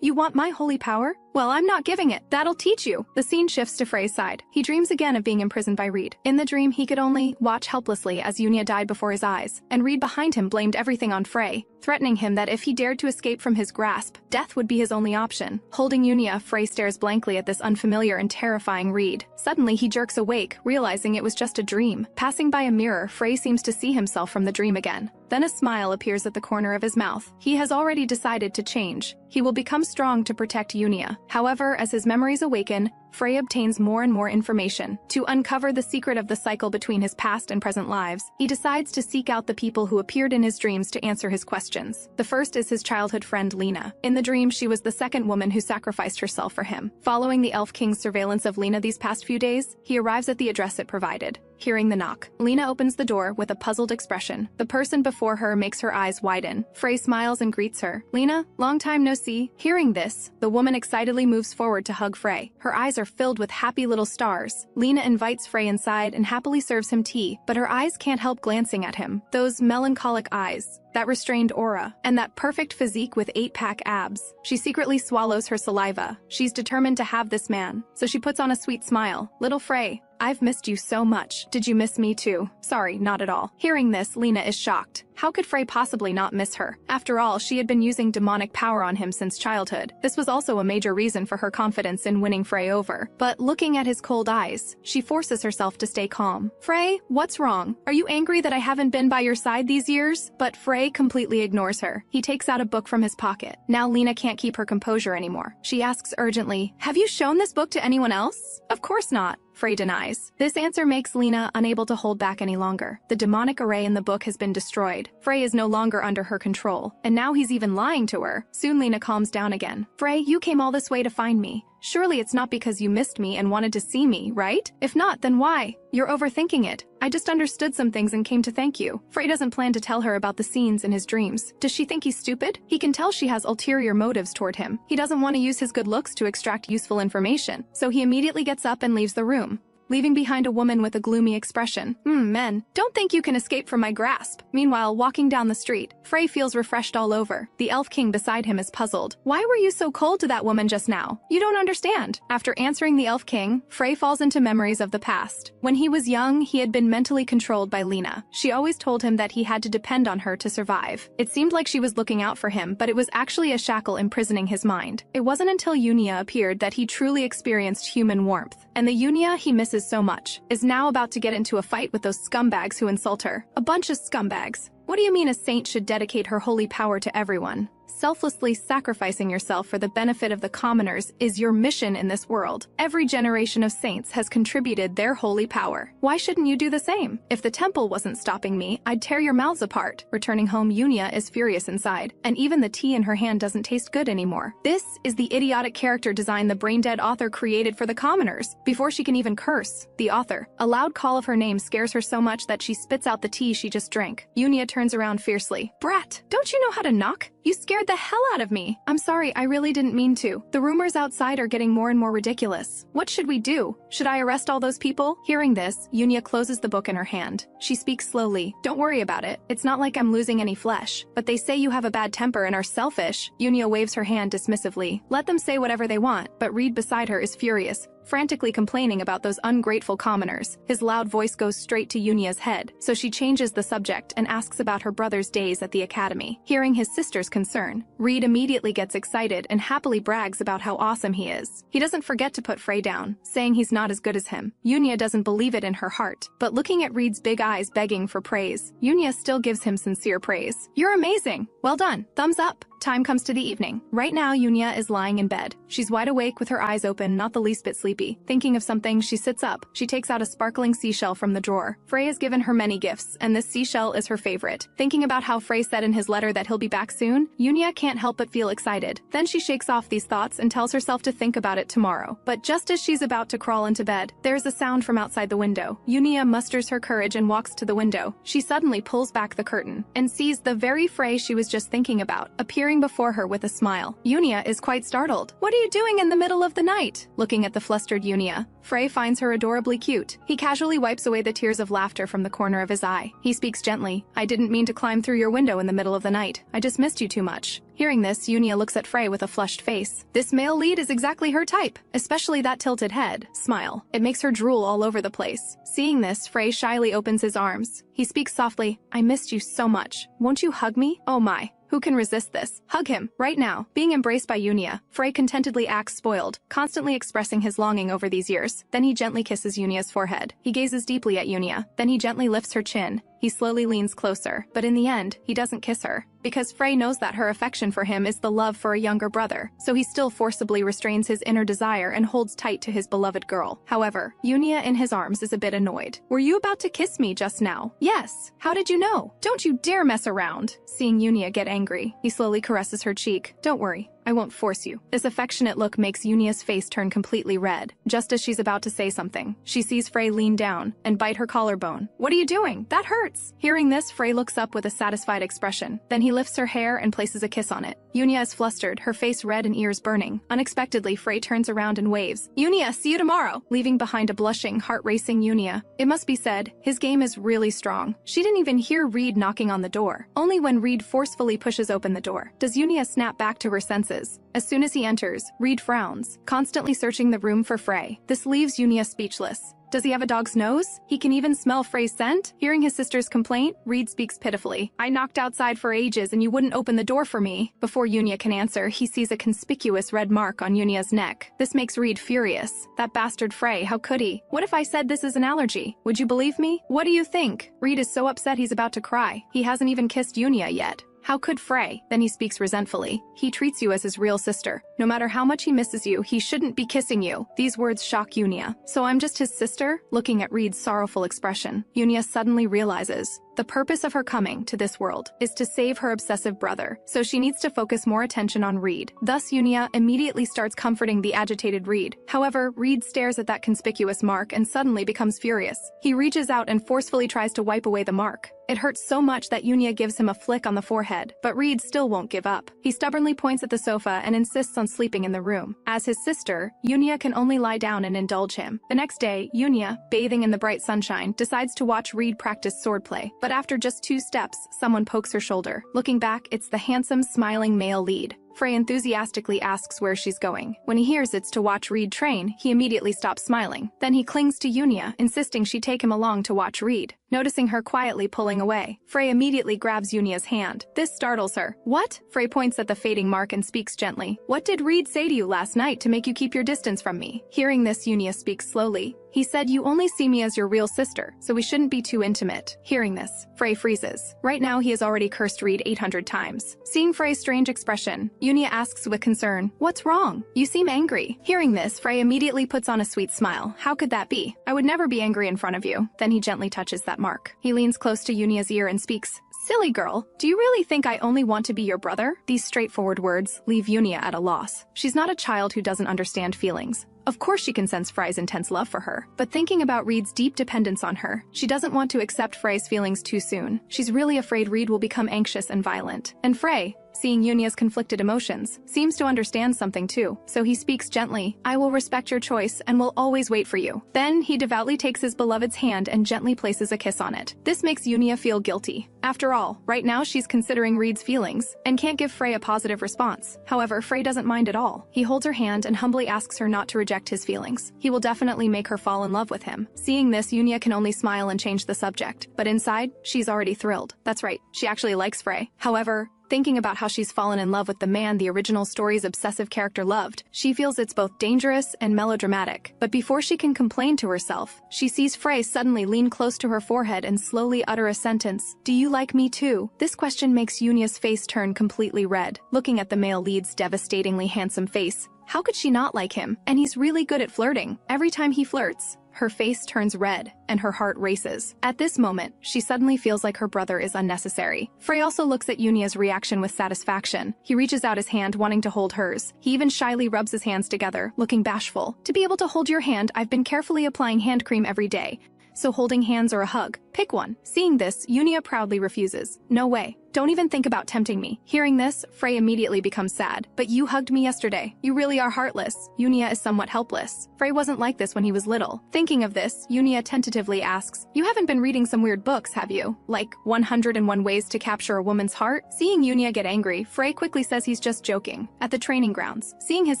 You want my holy power? Well, I'm not giving it. That'll teach you. The scene shifts to Frey's side. He dreams again of being imprisoned by Reed. In the dream, he could only watch helplessly as Yunia died before his eyes, and Reed behind him blamed everything on Frey, threatening him that if he dared to escape from his grasp, death would be his only option. Holding Yunia, Frey stares blankly at this unfamiliar and terrifying Reed. Suddenly, he jerks awake, realizing it was just a dream. Passing by a mirror, Frey seems to see himself from the dream again. Then a smile appears at the corner of his mouth. He has already decided to change. He will become strong to protect Yunia. However, as his memories awaken, Frey obtains more and more information. To uncover the secret of the cycle between his past and present lives, he decides to seek out the people who appeared in his dreams to answer his questions. The first is his childhood friend Lena. In the dream, she was the second woman who sacrificed herself for him. Following the Elf King's surveillance of Lena these past few days, he arrives at the address it provided. Hearing the knock, Lena opens the door with a puzzled expression. The person before her makes her eyes widen. Frey smiles and greets her. "Lena, long time no see." Hearing this, the woman excitedly moves forward to hug Frey. Her eyes are filled with happy little stars. Lena invites Frey inside and happily serves him tea, but her eyes can't help glancing at him. Those melancholic eyes, that restrained aura, and that perfect physique with 8-pack abs. She secretly swallows her saliva. She's determined to have this man, so she puts on a sweet smile. "Little Frey, I've missed you so much. Did you miss me too?" "Sorry, not at all." Hearing this, Lena is shocked. How could Frey possibly not miss her? After all, she had been using demonic power on him since childhood. This was also a major reason for her confidence in winning Frey over. But looking at his cold eyes, she forces herself to stay calm. "Frey, what's wrong? Are you angry that I haven't been by your side these years?" But Frey completely ignores her. He takes out a book from his pocket. Now Lena can't keep her composure anymore. She asks urgently, "Have you shown this book to anyone else?" "Of course not," Frey denies. This answer makes Lena unable to hold back any longer. The demonic array in the book has been destroyed. Frey is no longer under her control, and now he's even lying to her. Soon Lena calms down again. "Frey, you came all this way to find me. Surely it's not because you missed me and wanted to see me, right? If not, then why? You're overthinking it. I just understood some things and came to thank you." Frey doesn't plan to tell her about the scenes in his dreams. Does she think he's stupid? He can tell she has ulterior motives toward him. He doesn't want to use his good looks to extract useful information, so he immediately gets up and leaves the room, leaving behind a woman with a gloomy expression. Men, don't think you can escape from my grasp." Meanwhile, walking down the street, Frey feels refreshed all over. The Elf King beside him is puzzled. "Why were you so cold to that woman just now? You don't understand." After answering the Elf King, Frey falls into memories of the past. When he was young, he had been mentally controlled by Lena. She always told him that he had to depend on her to survive. It seemed like she was looking out for him, but it was actually a shackle imprisoning his mind. It wasn't until Yunia appeared that he truly experienced human warmth. And the Yunia he misses so much is now about to get into a fight with those scumbags who insult her. A bunch of scumbags. What do you mean a saint should dedicate her holy power to everyone? Selflessly sacrificing yourself for the benefit of the commoners is your mission in this world. Every generation of saints has contributed their holy power. Why shouldn't you do the same? If the temple wasn't stopping me, I'd tear your mouths apart. Returning home, Yunia is furious inside, and even the tea in her hand doesn't taste good anymore. This is the idiotic character design the brain-dead author created for the commoners. Before she can even curse, the author, a loud call of her name scares her so much that she spits out the tea she just drank. Yunia turns around fiercely. "Brat, don't you know how to knock? You scared the hell out of me." "I'm sorry, I really didn't mean to. The rumors outside are getting more and more ridiculous. What should we do? Should I arrest all those people?" Hearing this, Yunia closes the book in her hand. She speaks slowly. "Don't worry about it. It's not like I'm losing any flesh. But they say you have a bad temper and are selfish." Yunia waves her hand dismissively. Let them say whatever they want, but Reed beside her is furious. frantically complaining about those ungrateful commoners. His loud voice goes straight to Yunia's head, so she changes the subject and asks about her brother's days at the academy. Hearing his sister's concern, Reed immediately gets excited and happily brags about how awesome he is. He doesn't forget to put Frey down, saying he's not as good as him. Yunia doesn't believe it in her heart, but looking at Reed's big eyes begging for praise, Yunia still gives him sincere praise. "You're amazing! Well done! Thumbs up!" Time comes to the evening. Right now, Yunia is lying in bed. She's wide awake with her eyes open, not the least bit sleepy. Thinking of something, she sits up. She takes out a sparkling seashell from the drawer. Frey has given her many gifts, and this seashell is her favorite. Thinking about how Frey said in his letter that he'll be back soon, Yunia can't help but feel excited. Then she shakes off these thoughts and tells herself to think about it tomorrow. But just as she's about to crawl into bed, there's a sound from outside the window. Yunia musters her courage and walks to the window. She suddenly pulls back the curtain and sees the very Frey she was just thinking about, appearing before her with a smile. Yunia is quite startled. "What are you doing in the middle of the night?" Looking at the flustered Yunia, Frey finds her adorably cute. He casually wipes away the tears of laughter from the corner of his eye. He speaks gently. "I didn't mean to climb through your window in the middle of the night. I just missed you too much." Hearing this, Yunia looks at Frey with a flushed face. This male lead is exactly her type, especially that tilted head. Smile. It makes her drool all over the place. Seeing this, Frey shyly opens his arms. He speaks softly. "I missed you so much. Won't you hug me? Oh my. Who can resist this? Hug him, right now." Being embraced by Yunia, Frey contentedly acts spoiled, constantly expressing his longing over these years. Then he gently kisses Yunia's forehead. He gazes deeply at Yunia. Then he gently lifts her chin. He slowly leans closer, but in the end, he doesn't kiss her. Because Frey knows that her affection for him is the love for a younger brother, so he still forcibly restrains his inner desire and holds tight to his beloved girl. However, Yunia in his arms is a bit annoyed. "Were you about to kiss me just now?" "Yes. How did you know? Don't you dare mess around." Seeing Yunia get angry, he slowly caresses her cheek. "Don't worry. I won't force you." This affectionate look makes Yunia's face turn completely red. Just as she's about to say something, she sees Frey lean down and bite her collarbone. "What are you doing? That hurts." Hearing this, Frey looks up with a satisfied expression. Then he lifts her hair and places a kiss on it. Yunia is flustered, her face red and ears burning. Unexpectedly, Frey turns around and waves. "Yunia, see you tomorrow," leaving behind a blushing, heart-racing Yunia. It must be said, his game is really strong. She didn't even hear Reed knocking on the door. Only when Reed forcefully pushes open the door does Yunia snap back to her senses. As soon as he enters, Reed frowns, constantly searching the room for Frey. This leaves Yunia speechless. Does he have a dog's nose? He can even smell Frey's scent? Hearing his sister's complaint, Reed speaks pitifully. "I knocked outside for ages and you wouldn't open the door for me." Before Yunia can answer, he sees a conspicuous red mark on Yunia's neck. This makes Reed furious. That bastard Frey, how could he? "What if I said this is an allergy? Would you believe me? What do you think?" Reed is so upset he's about to cry. He hasn't even kissed Yunia yet. "How could Frey?" Then he speaks resentfully. "He treats you as his real sister. No matter how much he misses you, he shouldn't be kissing you." These words shock Yunia. "So I'm just his sister?" Looking at Reed's sorrowful expression, Yunia suddenly realizes the purpose of her coming to this world is to save her obsessive brother, so she needs to focus more attention on Reed. Thus, Yunia immediately starts comforting the agitated Reed. However, Reed stares at that conspicuous mark and suddenly becomes furious. He reaches out and forcefully tries to wipe away the mark. It hurts so much that Yunia gives him a flick on the forehead, but Reed still won't give up. He stubbornly points at the sofa and insists on sleeping in the room. As his sister, Yunia can only lie down and indulge him. The next day, Yunia, bathing in the bright sunshine, decides to watch Reed practice swordplay. But after just 2 steps, someone pokes her shoulder. Looking back, it's the handsome, smiling male lead. Frey enthusiastically asks where she's going. When he hears it's to watch Reed train, he immediately stops smiling. Then he clings to Yunia, insisting she take him along to watch Reed. Noticing her quietly pulling away, Frey immediately grabs Yunia's hand. This startles her. "What?" Frey points at the fading mark and speaks gently. "What did Reed say to you last night to make you keep your distance from me?" Hearing this, Yunia speaks slowly. "He said you only see me as your real sister, so we shouldn't be too intimate." Hearing this, Frey freezes. Right now, he has already cursed Reed 800 times. Seeing Frey's strange expression, Yunia asks with concern, "What's wrong? You seem angry." Hearing this, Frey immediately puts on a sweet smile. "How could that be? I would never be angry in front of you." Then he gently touches that mark. He leans close to Yunia's ear and speaks, "Silly girl, do you really think I only want to be your brother?" These straightforward words leave Yunia at a loss. She's not a child who doesn't understand feelings. Of course she can sense Frey's intense love for her, but thinking about Reed's deep dependence on her, she doesn't want to accept Frey's feelings too soon. She's really afraid Reed will become anxious and violent. And Frey, seeing Yunia's conflicted emotions, seems to understand something too, so he speaks gently. I will respect your choice and will always wait for you. Then he devoutly takes his beloved's hand and gently places a kiss on it. This makes Yunia feel guilty. After all, right now she's considering Reed's feelings and can't give Frey a positive response. However, Frey doesn't mind at all. He holds her hand and humbly asks her not to reject his feelings. He will definitely make her fall in love with him. Seeing this, Yunia can only smile and change the subject, but inside, she's already thrilled. That's right, she actually likes Frey. However, thinking about how she's fallen in love with the man the original story's obsessive character loved, she feels it's both dangerous and melodramatic. But before she can complain to herself, she sees Frey suddenly lean close to her forehead and slowly utter a sentence. Do you like me too? This question makes Yunia's face turn completely red. Looking at the male lead's devastatingly handsome face, how could she not like him? And he's really good at flirting. Every time he flirts, her face turns red, and her heart races. At this moment, she suddenly feels like her brother is unnecessary. Frey also looks at Yunia's reaction with satisfaction. He reaches out his hand, wanting to hold hers. He even shyly rubs his hands together, looking bashful. To be able to hold your hand, I've been carefully applying hand cream every day. So holding hands or a hug, pick one. Seeing this, Yunia proudly refuses. No way. Don't even think about tempting me. Hearing this, Frey immediately becomes sad. But you hugged me yesterday. You really are heartless. Yunia is somewhat helpless. Frey wasn't like this when he was little. Thinking of this, Yunia tentatively asks, you haven't been reading some weird books, have you? Like 101 Ways to Capture a Woman's Heart? Seeing Yunia get angry, Frey quickly says he's just joking. At the training grounds, seeing his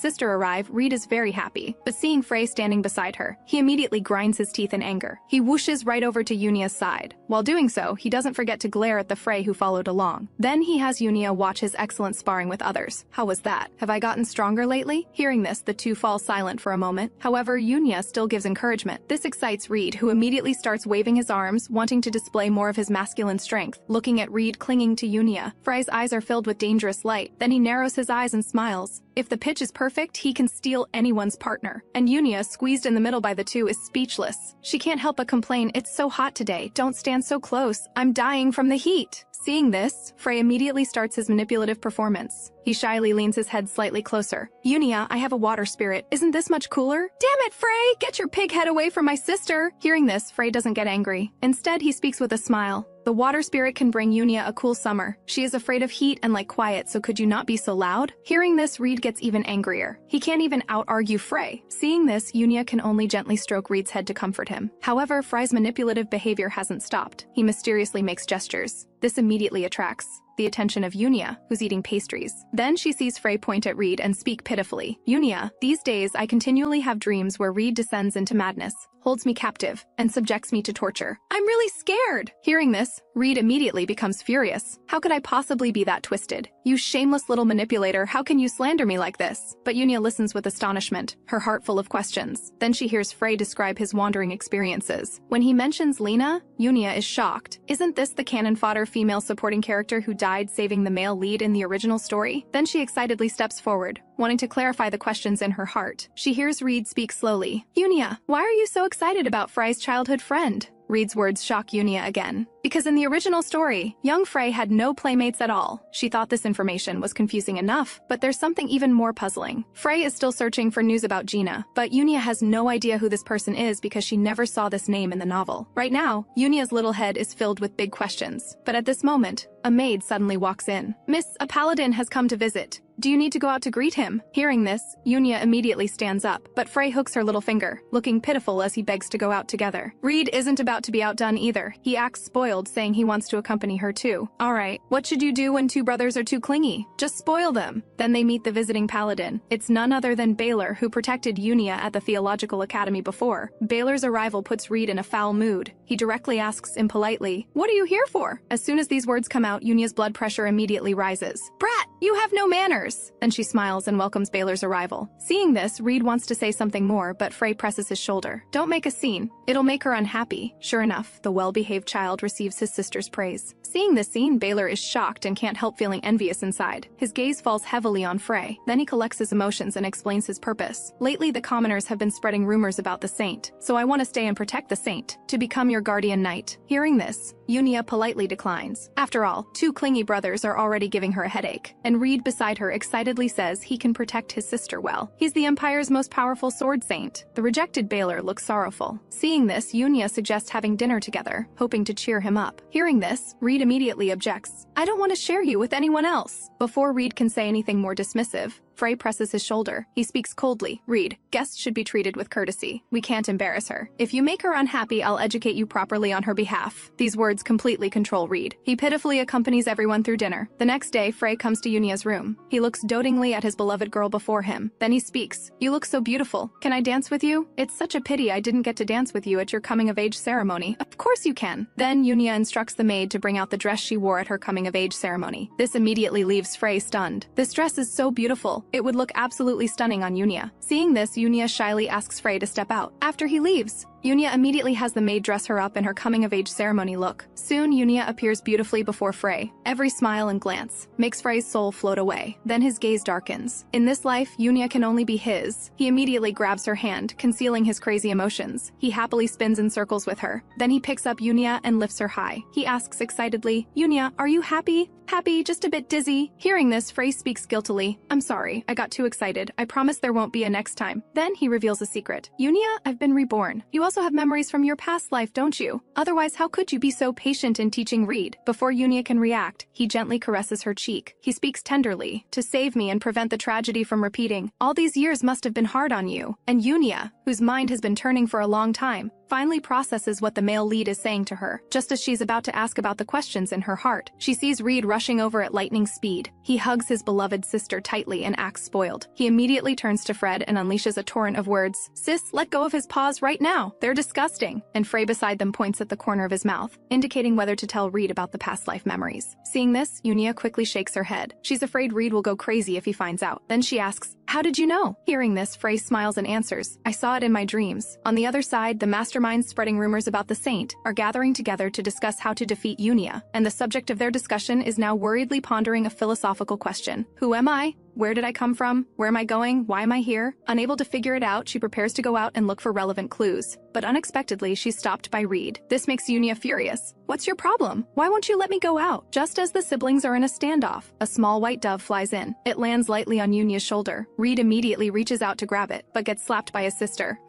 sister arrive, Reed is very happy. But seeing Frey standing beside her, he immediately grinds his teeth in anger. He whooshes right over to Yunia's side. While doing so, he doesn't forget to glare at the Frey who followed along. Then he has Yunia watch his excellent sparring with others. How was that? Have I gotten stronger lately? Hearing this, the two fall silent for a moment. However, Yunia still gives encouragement. This excites Reed, who immediately starts waving his arms, wanting to display more of his masculine strength. Looking at Reed clinging to Yunia, Frey's eyes are filled with dangerous light. Then he narrows his eyes and smiles. If the pitch is perfect, he can steal anyone's partner. And Yunia, squeezed in the middle by the two, is speechless. She can't help but complain, it's so hot today. Don't stand so close. I'm dying from the heat. Seeing this, Frey immediately starts his manipulative performance. He shyly leans his head slightly closer. Yunia, I have a water spirit. Isn't this much cooler? Damn it, Frey! Get your pig head away from my sister! Hearing this, Frey doesn't get angry. Instead, he speaks with a smile. The water spirit can bring Yunia a cool summer. She is afraid of heat and like quiet, so could you not be so loud? Hearing this, Reed gets even angrier. He can't even out-argue Frey. Seeing this, Yunia can only gently stroke Reed's head to comfort him. However, Frey's manipulative behavior hasn't stopped. He mysteriously makes gestures. This immediately attracts the attention of Yunia, who's eating pastries. Then she sees Frey point at Reed and speak pitifully. Yunia, these days I continually have dreams where Reed descends into madness, holds me captive, and subjects me to torture. I'm really scared! Hearing this, Reed immediately becomes furious. How could I possibly be that twisted? You shameless little manipulator, how can you slander me like this? But Yunia listens with astonishment, her heart full of questions. Then she hears Frey describe his wandering experiences. When he mentions Lena, Yunia is shocked. Isn't this the cannon fodder female supporting character who died saving the male lead in the original story? Then she excitedly steps forward, wanting to clarify the questions in her heart. She hears Reed speak slowly. Yunia, why are you so excited about Frey's childhood friend? Reed's words shock Yunia again. Because in the original story, young Frey had no playmates at all. She thought this information was confusing enough, but there's something even more puzzling. Frey is still searching for news about Gina, but Yunia has no idea who this person is because she never saw this name in the novel. Right now, Yunia's little head is filled with big questions. But at this moment, a maid suddenly walks in. Miss, a paladin has come to visit. Do you need to go out to greet him? Hearing this, Yunia immediately stands up, but Frey hooks her little finger, looking pitiful as he begs to go out together. Reed isn't about to be outdone either. He acts spoiled, saying he wants to accompany her too. Alright, what should you do when two brothers are too clingy? Just spoil them. Then they meet the visiting paladin. It's none other than Baylor, who protected Yunia at the Theological Academy before. Baylor's arrival puts Reed in a foul mood. He directly asks impolitely, "What are you here for?" As soon as these words come out, Yunia's blood pressure immediately rises. Brat, you have no manners! Then she smiles and welcomes Baylor's arrival. Seeing this, Reed wants to say something more, but Frey presses his shoulder. Don't make a scene. It'll make her unhappy. Sure enough, the well-behaved child receives his sister's praise. Seeing this scene, Baylor is shocked and can't help feeling envious inside. His gaze falls heavily on Frey. Then he collects his emotions and explains his purpose. Lately, the commoners have been spreading rumors about the saint, so I want to stay and protect the saint, to become your guardian knight. Hearing this, Yunia politely declines. After all, two clingy brothers are already giving her a headache, and Reed beside her excitedly says he can protect his sister well. He's the Empire's most powerful sword saint. The rejected Baylor looks sorrowful. Seeing this, Yunia suggests having dinner together, hoping to cheer him up. Hearing this, Reed immediately objects. I don't want to share you with anyone else. Before Reed can say anything more dismissive, Frey presses his shoulder. He speaks coldly. Reed, guests should be treated with courtesy. We can't embarrass her. If you make her unhappy, I'll educate you properly on her behalf. These words completely control Reed. He pitifully accompanies everyone through dinner. The next day, Frey comes to Unia's room. He looks dotingly at his beloved girl before him. Then he speaks. You look so beautiful. Can I dance with you? It's such a pity I didn't get to dance with you at your coming-of-age ceremony. Of course you can. Then Unia instructs the maid to bring out the dress she wore at her coming-of-age ceremony. This immediately leaves Frey stunned. This dress is so beautiful. It would look absolutely stunning on Unia. Seeing this, Unia shyly asks Frey to step out. After he leaves, Unia immediately has the maid dress her up in her coming-of-age ceremony look. Soon, Unia appears beautifully before Frey. Every smile and glance makes Frey's soul float away. Then his gaze darkens. In this life, Unia can only be his. He immediately grabs her hand, concealing his crazy emotions. He happily spins in circles with her. Then he picks up Unia and lifts her high. He asks excitedly, Unia, are you happy? Happy, just a bit dizzy. Hearing this, Frey speaks guiltily. I'm sorry, I got too excited. I promise there won't be a next time. Then he reveals a secret. Unia, I've been reborn. You also have memories from your past life, don't you? Otherwise, how could you be so patient in teaching Reed? Before Unia can react, he gently caresses her cheek. He speaks tenderly. To save me and prevent the tragedy from repeating. All these years must have been hard on you. And Unia, whose mind has been turning for a long time, finally processes what the male lead is saying to her. Just as she's about to ask about the questions in her heart, she sees Reed rushing over at lightning speed. He hugs his beloved sister tightly and acts spoiled. He immediately turns to Fred and unleashes a torrent of words. Sis, let go of his paws right now. They're disgusting. And Frey beside them points at the corner of his mouth, indicating whether to tell Reed about the past life memories. Seeing this, Unia quickly shakes her head. She's afraid Reed will go crazy if he finds out. Then she asks, how did you know? Hearing this, Frey smiles and answers, I saw it in my dreams. On the other side, the masterminds spreading rumors about the saint are gathering together to discuss how to defeat Unia, and the subject of their discussion is now worriedly pondering a philosophical question. Who am I? Where did I come from? Where am I going? Why am I here? Unable to figure it out, she prepares to go out and look for relevant clues. But unexpectedly, she's stopped by Reed. This makes Unia furious. What's your problem? Why won't you let me go out? Just as the siblings are in a standoff, a small white dove flies in. It lands lightly on Unia's shoulder. Reed immediately reaches out to grab it, but gets slapped by his sister.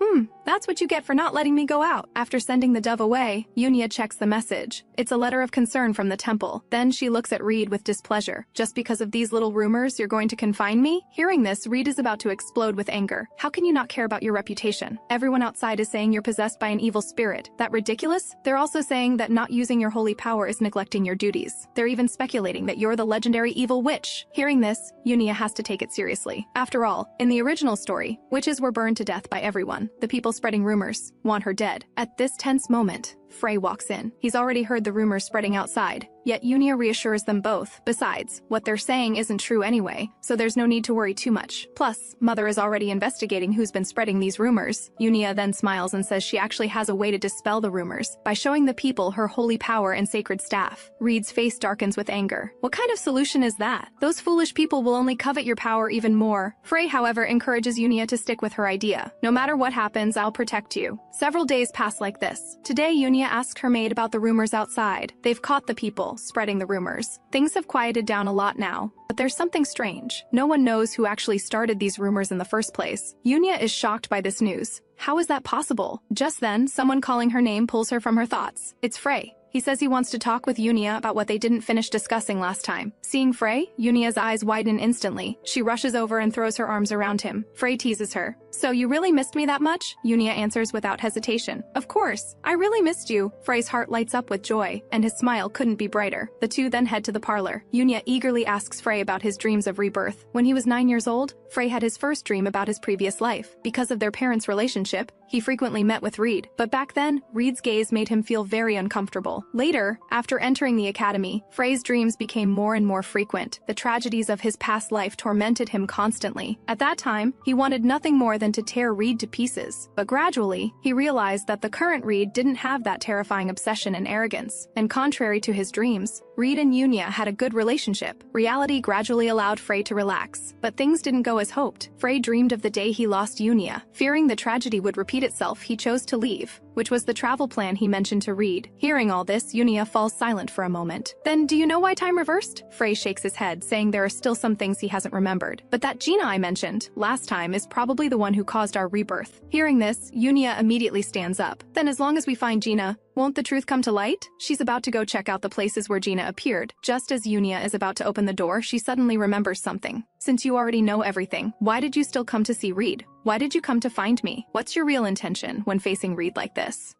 That's what you get for not letting me go out. After sending the dove away, Unia checks the message. It's a letter of concern from the temple. Then she looks at Reed with displeasure. Just because of these little rumors, you're going to confine me? Hearing this, Reed is about to explode with anger. How can you not care about your reputation? Everyone outside is saying you're possessed by an evil spirit. That ridiculous? They're also saying that not using your holy power is neglecting your duties. They're even speculating that you're the legendary evil witch. Hearing this, Unia has to take it seriously. After all, in the original story, witches were burned to death by everyone. The people spreading rumors want her dead. At this tense moment, Frey walks in. He's already heard the rumors spreading outside, yet Unia reassures them both. Besides, what they're saying isn't true anyway, so there's no need to worry too much. Plus, Mother is already investigating who's been spreading these rumors. Unia then smiles and says she actually has a way to dispel the rumors by showing the people her holy power and sacred staff. Reed's face darkens with anger. What kind of solution is that? Those foolish people will only covet your power even more. Frey, however, encourages Unia to stick with her idea. No matter what happens, I'll protect you. Several days pass like this. Today, Unia asks her maid about the rumors outside. They've caught the people spreading the rumors. Things have quieted down a lot now, but there's something strange. No one knows who actually started these rumors in the first place. Unia is shocked by this news. How is that possible? Just then, someone calling her name pulls her from her thoughts. It's Frey. He says he wants to talk with Unia about what they didn't finish discussing last time. Seeing Frey, Unia's eyes widen instantly. She rushes over and throws her arms around him. Frey teases her. So you really missed me that much? Unia answers without hesitation. Of course. I really missed you. Frey's heart lights up with joy, and his smile couldn't be brighter. The two then head to the parlor. Unia eagerly asks Frey about his dreams of rebirth. When he was 9 years old, Frey had his first dream about his previous life. Because of their parents' relationship, he frequently met with Reed. But back then, Reed's gaze made him feel very uncomfortable. Later, after entering the academy, Frey's dreams became more and more frequent. The tragedies of his past life tormented him constantly. At that time, he wanted nothing more than to tear Reed to pieces. But gradually, he realized that the current Reed didn't have that terrifying obsession and arrogance. And contrary to his dreams, Reed and Unia had a good relationship. Reality gradually allowed Frey to relax. But things didn't go as hoped. Frey dreamed of the day he lost Unia. Fearing the tragedy would repeat itself, he chose to leave. which was the travel plan he mentioned to Reed. Hearing all this, Yunia falls silent for a moment. Then, do you know why time reversed? Frey shakes his head, saying there are still some things he hasn't remembered. But that Gina I mentioned last time is probably the one who caused our rebirth. Hearing this, Yunia immediately stands up. Then as long as we find Gina, won't the truth come to light? She's about to go check out the places where Gina appeared. Just as Yunia is about to open the door, she suddenly remembers something. Since you already know everything, why did you still come to see Reed? Why did you come to find me? What's your real intention when facing Reed like this?